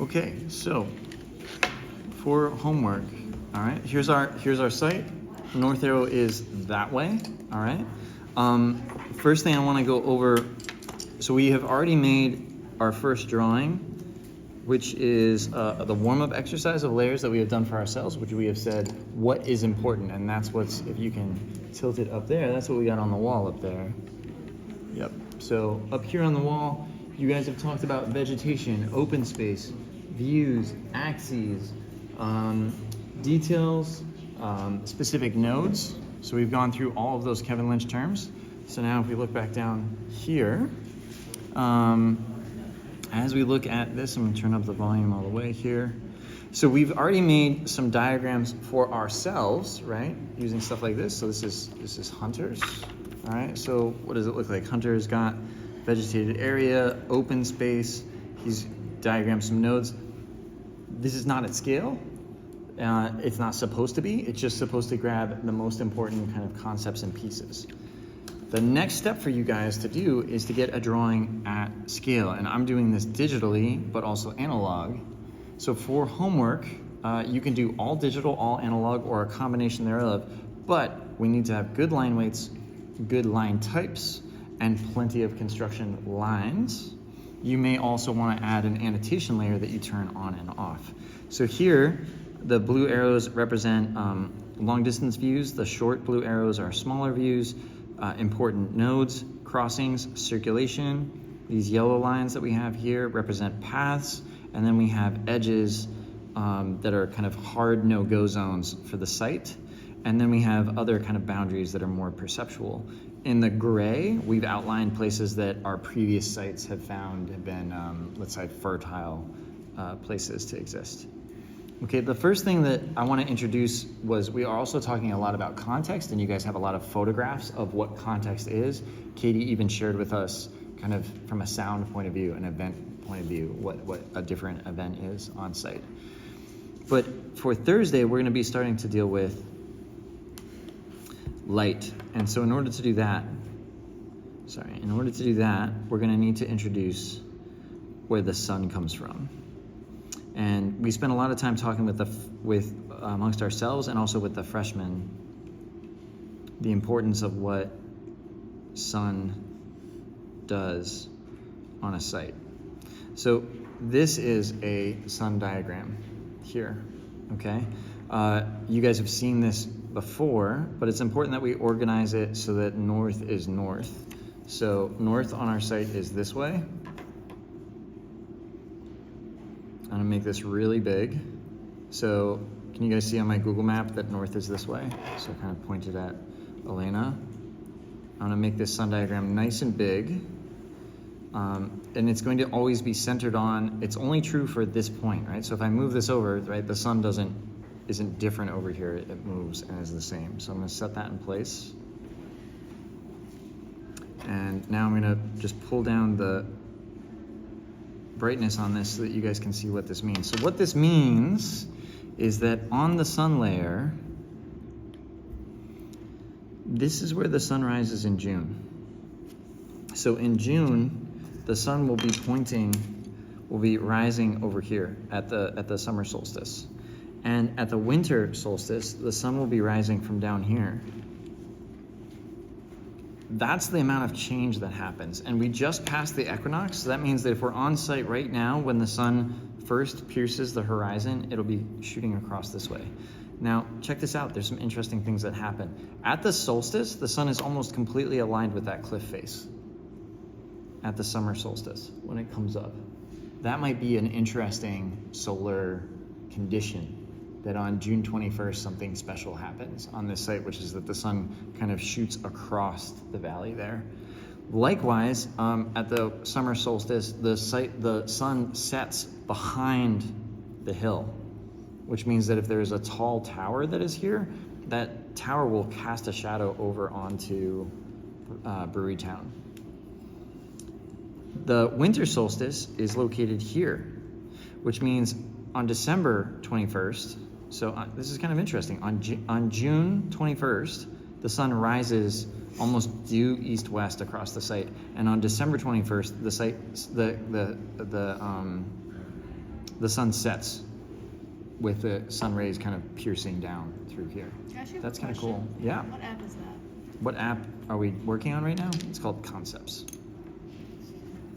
Okay, so for homework, all right, here's our site. North arrow is that way, all right? First thing I want to go over, so we have already made our first drawing, which is the warm-up exercise of layers that we have done for ourselves, which we have said what is important, and that's what's, if you can tilt it up there, that's what we got on the wall up there. Yep, so up here on the wall, you guys have talked about vegetation, open space, views, axes, details, specific nodes. So we've gone through all of those Kevin Lynch terms. So now if we look back down here, as we look at this, I'm gonna turn up the volume all the way here. So we've already made some diagrams for ourselves, right? Using stuff like this. So this is hunters, all right? So what does it look like? Hunter's got vegetated area, open space. He's diagrammed some nodes. This is not at scale. It's not supposed to be. It's just supposed to grab the most important kind of concepts and pieces. The next step for you guys to do is to get a drawing at scale. And I'm doing this digitally, but also analog. So for homework, you can do all digital, all analog, or a combination thereof, but we need to have good line weights, good line types, and plenty of construction lines. You may also want to add an annotation layer that you turn on and off. So here, the blue arrows represent long distance views. The short blue arrows are smaller views, important nodes, crossings, circulation. These yellow lines that we have here represent paths, and then we have edges that are kind of hard no-go zones for the site. And then we have other kind of boundaries that are more perceptual. In the gray, we've outlined places that our previous sites have found have been, let's say, fertile places to exist. Okay, the first thing that I want to introduce was we are also talking a lot about context, and you guys have a lot of photographs of what context is. Katie even shared with us kind of from a sound point of view, an event point of view, what a different event is on site. But for Thursday, we're going to be starting to deal with light. And so in order to do that, we're going to need to introduce where the sun comes from. And we spent a lot of time talking with amongst ourselves and also with the freshmen, the importance of what sun does on a site. So this is a sun diagram here, okay? You guys have seen this before, but it's important that we organize it so that north is north. So north on our site is this way. I'm gonna make this really big. So can you guys see on my Google map that north is this way? So I kind of pointed at Elena. I'm gonna make this sun diagram nice and big. And it's going to always be centered on, it's only true for this point, right? So if I move this over, right, the sun isn't different over here, it moves and is the same. So I'm gonna set that in place. And now I'm gonna just pull down the brightness on this so that you guys can see what this means. So what this means is that on the sun layer, this is where the sun rises in June. So in June, the sun will be rising over here at the summer solstice. And at the winter solstice, the sun will be rising from down here. That's the amount of change that happens. And we just passed the equinox, so that means that if we're on site right now, when the sun first pierces the horizon, it'll be shooting across this way. Now, check this out. There's some interesting things that happen. At the solstice, the sun is almost completely aligned with that cliff face at the summer solstice when it comes up. That might be an interesting solar condition, that on June 21st, something special happens on this site, which is that the sun kind of shoots across the valley there. Likewise, at the summer solstice, the sun sets behind the hill, which means that if there's a tall tower that is here, that tower will cast a shadow over onto Brewery Town. The winter solstice is located here, which means on December 21st, so this is kind of interesting. On June 21st, the sun rises almost due east-west across the site, and on December 21st, the sun sets with the sun rays kind of piercing down through here. That's kind of cool. Yeah. What app is that? What app are we working on right now? It's called Concepts.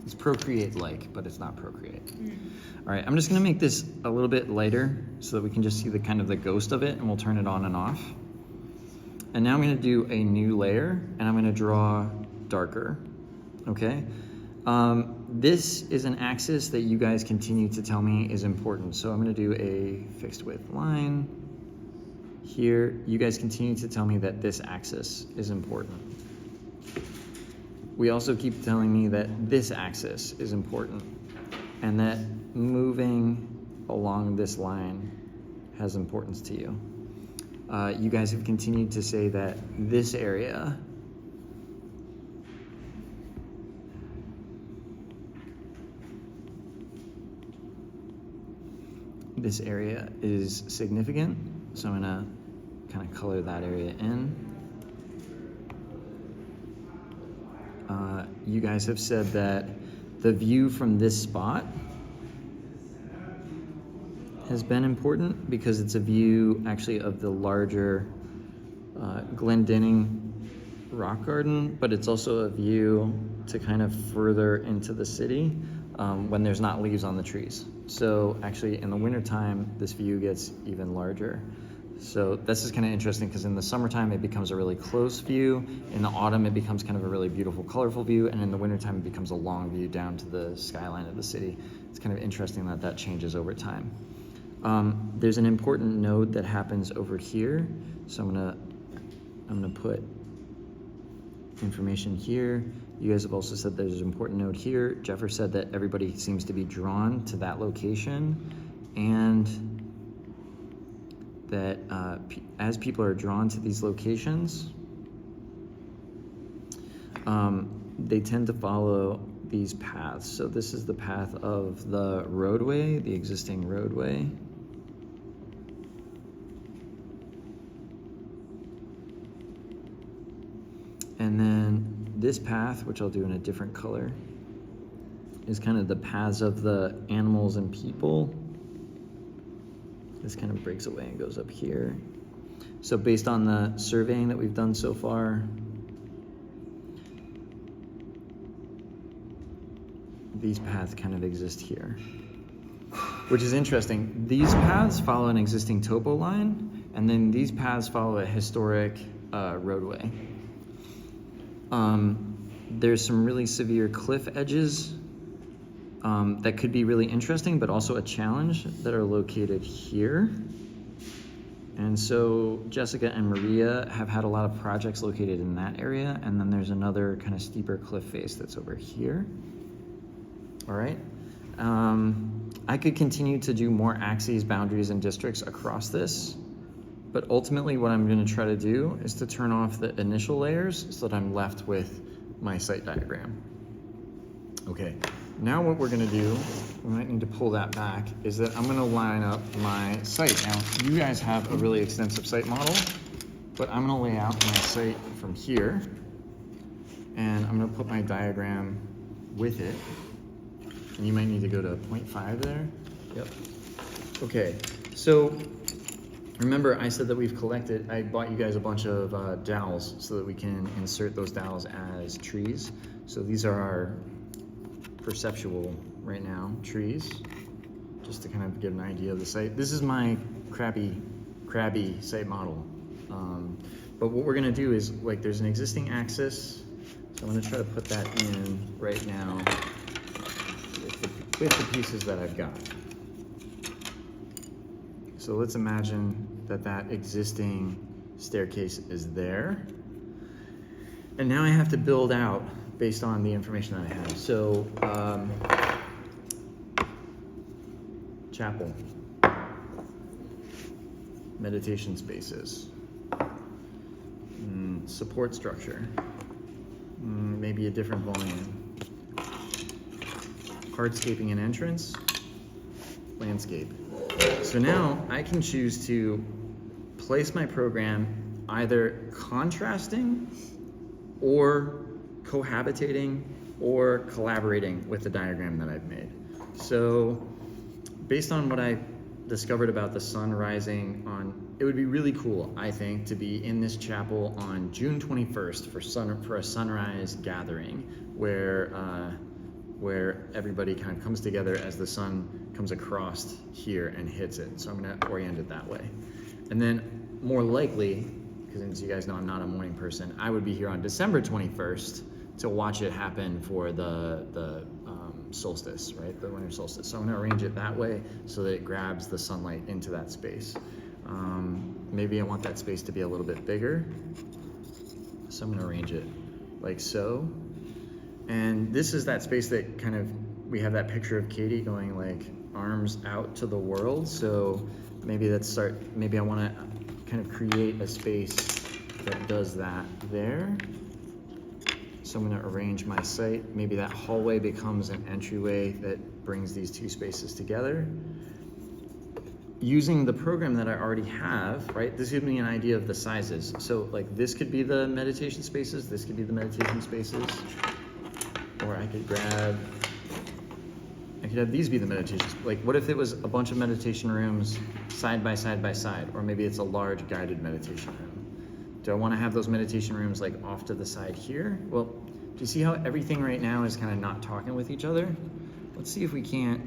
It's Procreate-like, but it's not Procreate. All right, I'm just gonna make this a little bit lighter so that we can just see the kind of the ghost of it, and we'll turn it on and off. And now I'm gonna do a new layer, and I'm gonna draw darker, okay? This is an axis that you guys continue to tell me is important. So I'm gonna do a fixed width line here. You guys continue to tell me that this axis is important. We also keep telling me that this axis is important and that moving along this line has importance to you. You guys have continued to say that this area is significant, so I'm gonna kind of color that area in. You guys have said that the view from this spot has been important because it's a view actually of the larger Glendinning rock garden, but it's also a view to kind of further into the city when there's not leaves on the trees. So actually in the wintertime, this view gets even larger. So this is kind of interesting because in the summertime, it becomes a really close view. In the autumn, it becomes kind of a really beautiful, colorful view. And in the wintertime, it becomes a long view down to the skyline of the city. It's kind of interesting that that changes over time. There's an important node that happens over here. So I'm gonna put information here. You guys have also said there's an important node here. Jeffer said that everybody seems to be drawn to that location, and that as people are drawn to these locations, they tend to follow these paths. So this is the path of the roadway, the existing roadway. And then this path, which I'll do in a different color, is kind of the paths of the animals and people. This kind of breaks away and goes up here. So based on the surveying that we've done so far, these paths kind of exist here, which is interesting. These paths follow an existing topo line, and then these paths follow a historic roadway. There's some really severe cliff edges that could be really interesting, but also a challenge that are located here. And so Jessica and Maria have had a lot of projects located in that area. And then there's another kind of steeper cliff face that's over here. All right. I could continue to do more axes, boundaries, and districts across this. But ultimately what I'm going to try to do is to turn off the initial layers so that I'm left with my site diagram. Okay. Now what we're gonna do, we might need to pull that back, is that I'm gonna line up my site. Now, you guys have a really extensive site model, but I'm gonna lay out my site from here, and I'm gonna put my diagram with it. And you might need to go to 0.5 there. Yep. Okay, so remember I said that I bought you guys a bunch of dowels so that we can insert those dowels as trees. So these are our perceptual right now trees, just to kind of get an idea of the site. This is my crabby site model. But what we're gonna do is, like, there's an existing axis, so I'm gonna try to put that in right now with the pieces that I've got. So let's imagine that that existing staircase is there. And now I have to build out based on the information that I have. So, chapel, meditation spaces, support structure, maybe a different volume, hardscaping and entrance, landscape. So now I can choose to place my program either contrasting or cohabitating or collaborating with the diagram that I've made. So based on what I discovered about the sun rising on, it would be really cool, I think, to be in this chapel on June 21st for a sunrise gathering where everybody kind of comes together as the sun comes across here and hits it. So I'm going to orient it that way. And then more likely, because as you guys know I'm not a morning person, I would be here on December 21st to watch it happen for the solstice, right? The winter solstice. So I'm going to arrange it that way so that it grabs the sunlight into that space. Maybe I want that space to be a little bit bigger. So I'm going to arrange it like so. And this is that space that kind of, we have that picture of Katie going like arms out to the world. So maybe maybe I want to kind of create a space that does that there. So I'm going to arrange my site. Maybe that hallway becomes an entryway that brings these two spaces together. Using the program that I already have, right? This gives me an idea of the sizes. So like this could be the meditation spaces, this could be the meditation spaces. Or I could have these be the meditations. Like what if it was a bunch of meditation rooms side by side by side? Or maybe it's a large guided meditation room. Do I want to have those meditation rooms like off to the side here? Well, do you see how everything right now is kind of not talking with each other? Let's see if we can't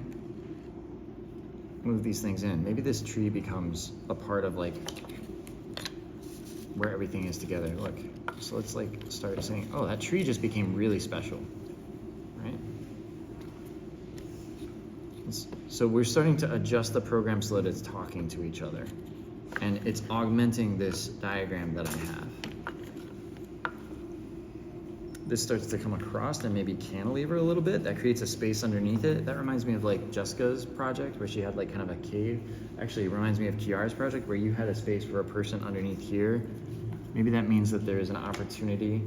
move these things in. Maybe this tree becomes a part of like where everything is together. Look, so let's like start saying, oh, that tree just became really special, right? So we're starting to adjust the program so that it's talking to each other. And it's augmenting this diagram that I have. This starts to come across and maybe cantilever a little bit. That creates a space underneath it. That reminds me of like Jessica's project where she had like kind of a cave. Actually, it reminds me of Kiara's project where you had a space for a person underneath here. Maybe that means that there is an opportunity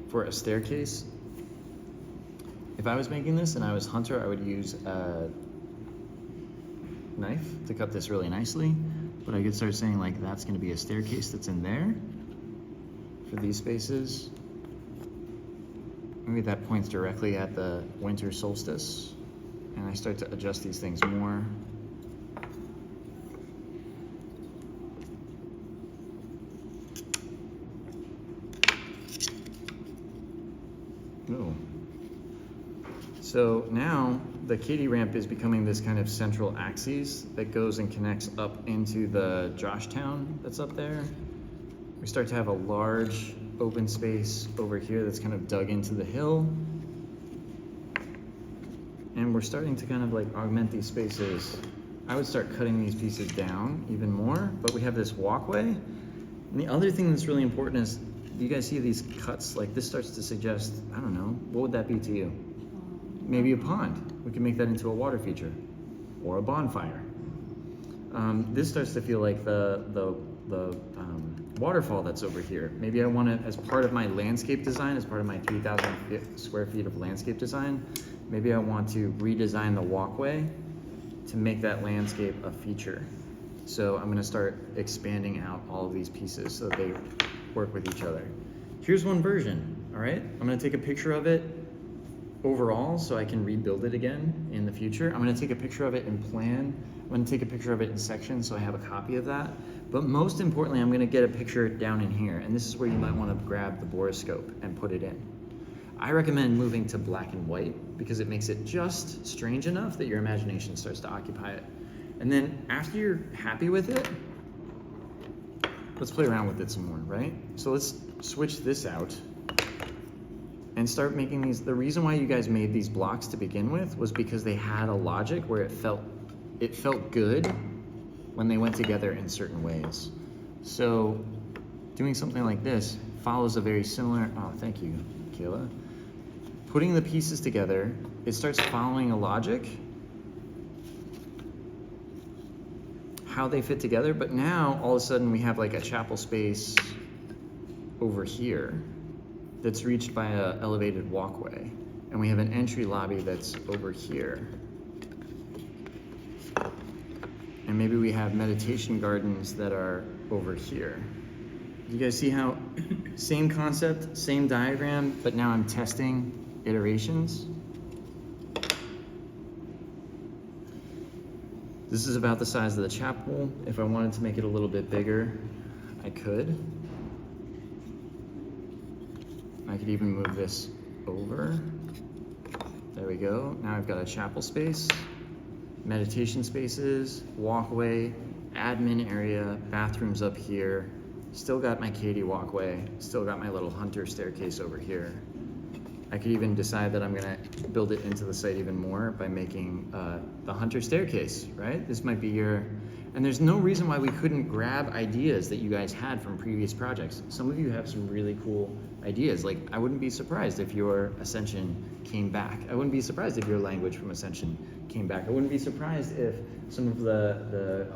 for a staircase. If I was making this and I was Hunter, I would use a knife to cut this really nicely, but I could start saying like that's going to be a staircase that's in there for these spaces. Maybe that points directly at the winter solstice, and I start to adjust these things more. Oh. So now the Katie ramp is becoming this kind of central axis that goes and connects up into the Joshtown that's up there. We start to have a large open space over here that's kind of dug into the hill. And we're starting to kind of like augment these spaces. I would start cutting these pieces down even more, but we have this walkway. And the other thing that's really important is, do you guys see these cuts? Like this starts to suggest, I don't know, what would that be to you? Maybe a pond. We can make that into a water feature or a bonfire. This starts to feel like the waterfall that's over here. Maybe I want to, as part of my landscape design, as part of my 3,000 square feet of landscape design, maybe I want to redesign the walkway to make that landscape a feature. So I'm going to start expanding out all of these pieces so that they work with each other. Here's one version, all right? I'm going to take a picture of it overall so I can rebuild it again in the future. I'm going to take a picture of it in plan. I'm going to take a picture of it in section so I have a copy of that. But most importantly, I'm going to get a picture down in here. And this is where you might want to grab the borescope and put it in. I recommend moving to black and white because it makes it just strange enough that your imagination starts to occupy it. And then after you're happy with it, let's play around with it some more, right? So let's switch this out and start making these. The reason why you guys made these blocks to begin with was because they had a logic where it felt good when they went together in certain ways. So doing something like this follows a very similar, oh, thank you, Kayla. Putting the pieces together, it starts following a logic, how they fit together, but now all of a sudden we have like a chapel space over here that's reached by an elevated walkway. And we have an entry lobby that's over here. And maybe we have meditation gardens that are over here. You guys see how same concept, same diagram, but now I'm testing iterations. This is about the size of the chapel. If I wanted to make it a little bit bigger, I could. I could even move this over. There we go. Now I've got a chapel space, meditation spaces, walkway, admin area, bathrooms up here. Still got my Katie walkway. Still got my little hunter staircase over here. I could even decide that I'm gonna build it into the site even more by making the hunter staircase, right? This might be your, and there's no reason why we couldn't grab ideas that you guys had from previous projects. Some of you have some really cool ideas. Like, I wouldn't be surprised if your Ascension came back. I wouldn't be surprised if your language from Ascension came back. I wouldn't be surprised if some of the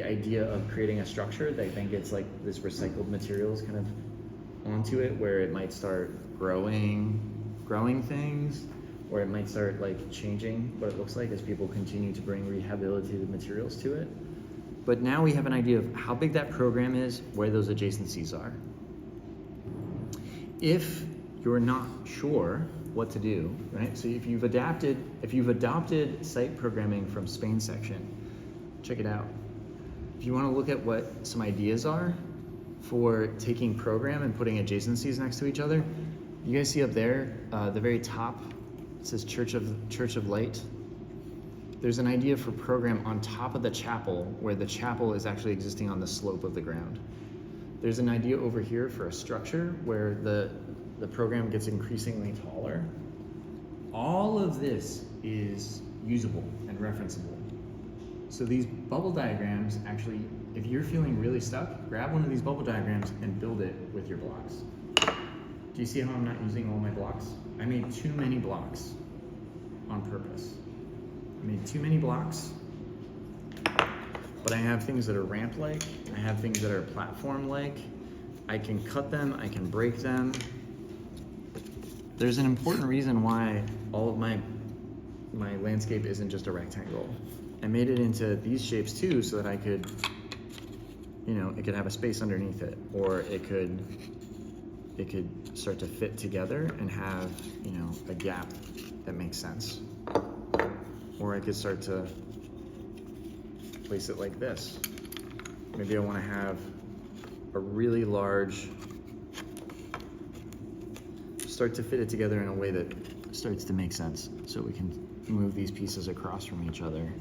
idea of creating a structure that then gets like this recycled materials kind of onto it, where it might start growing things, or it might start like changing what it looks like as people continue to bring rehabilitated materials to it. But now we have an idea of how big that program is, where those adjacencies are. If you're not sure what to do, right? So if you've adopted site programming from Spain section, check it out. If you want to look at what some ideas are for taking program and putting adjacencies next to each other, you guys see up there, the very top, it says Church of Light. There's an idea for program on top of the chapel, where the chapel is actually existing on the slope of the ground. There's an idea over here for a structure where the program gets increasingly taller. All of this is usable and referenceable. So these bubble diagrams, actually, if you're feeling really stuck, grab one of these bubble diagrams and build it with your blocks. Do you see how I'm not using all my blocks? I made too many blocks on purpose. I made too many blocks, but I have things that are ramp-like, I have things that are platform-like. I can cut them, I can break them. There's an important reason why all of my landscape isn't just a rectangle. I made it into these shapes too, so that I could, it could have a space underneath it, or it could start to fit together and have, a gap that makes sense. Or I could start to place it like this. Maybe I want to have a really large, start to fit it together in a way that starts to make sense, so we can move these pieces across from each other.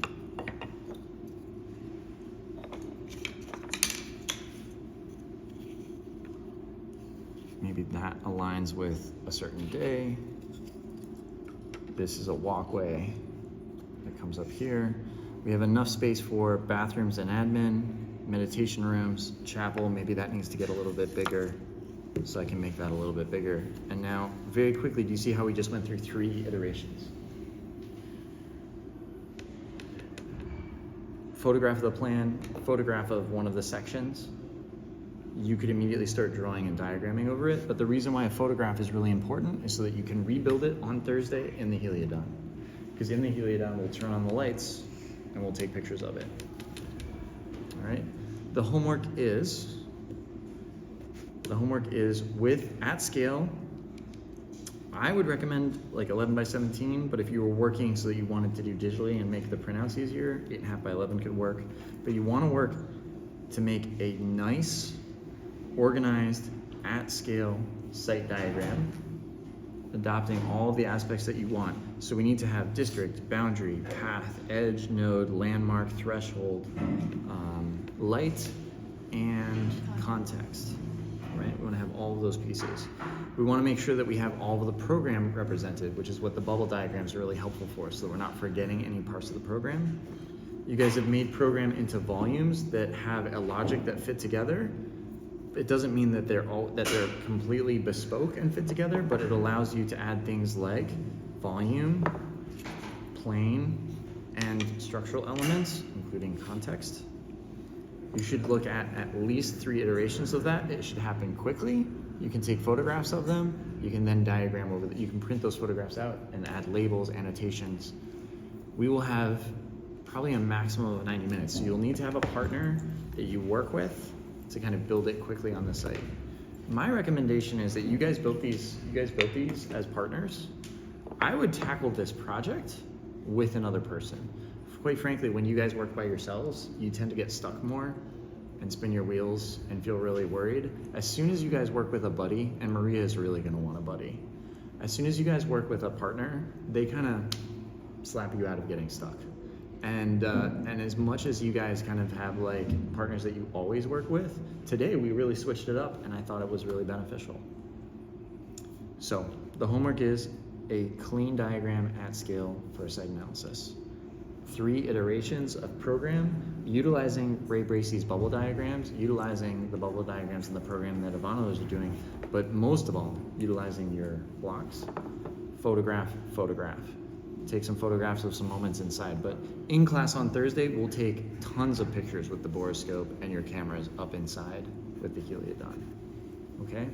Maybe that aligns with a certain day. This is a walkway that comes up here. We have enough space for bathrooms and admin, meditation rooms, chapel. Maybe that needs to get a little bit bigger, so I can make that a little bit bigger. And now, very quickly, do you see how we just went through 3 iterations? Photograph of the plan, photograph of one of the sections. You could immediately start drawing and diagramming over it, but the reason why a photograph is really important is so that you can rebuild it on Thursday in the Heliodon. Because in the Heliodon, we'll turn on the lights and we'll take pictures of it. All right? The homework is at scale. I would recommend like 11 by 17, but if you were working so that you wanted to do digitally and make the printouts easier, 8.5 by 11 could work. But you want to work to make a nice, organized, at-scale site diagram, adopting all of the aspects that you want. So we need to have district, boundary, path, edge, node, landmark, threshold, light, and context, right? We want to have all of those pieces. We want to make sure that we have all of the program represented, which is what the bubble diagrams are really helpful for, so that we're not forgetting any parts of the program. You guys have made program into volumes that have a logic that fit together. It doesn't mean that they're completely bespoke and fit together, but it allows you to add things like volume, plane, and structural elements, including context. You should look at least 3 iterations of that. It should happen quickly. You can take photographs of them. You can then diagram over you can print those photographs out and add labels, annotations. We will have probably a maximum of 90 minutes. So you'll need to have a partner that you work with to kind of build it quickly on the site. My recommendation is that you guys built these as partners. I would tackle this project with another person. quite frankly, when you guys work by yourselves, you tend to get stuck more and spin your wheels and feel really worried. As soon as you guys work with a buddy, and Maria is really gonna want a buddy, as soon as you guys work with a partner, they kind of slap you out of getting stuck. And as much as you guys kind of have like partners that you always work with, today we really switched it up and I thought it was really beneficial. So the homework is a clean diagram at scale for a seg analysis. 3 iterations of program, utilizing Ray Bracey's bubble diagrams, utilizing the bubble diagrams in the program that Ivano's are doing, but most of all, utilizing your blocks. Photograph, photograph. Take some photographs of some moments inside, but in class on Thursday, we'll take tons of pictures with the borescope and your cameras up inside with the Heliodon, okay?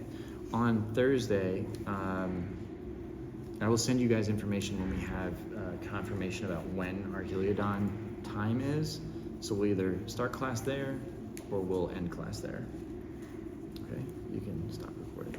On Thursday, I will send you guys information when we have confirmation about when our Heliodon time is. So we'll either start class there or we'll end class there. Okay, you can stop recording.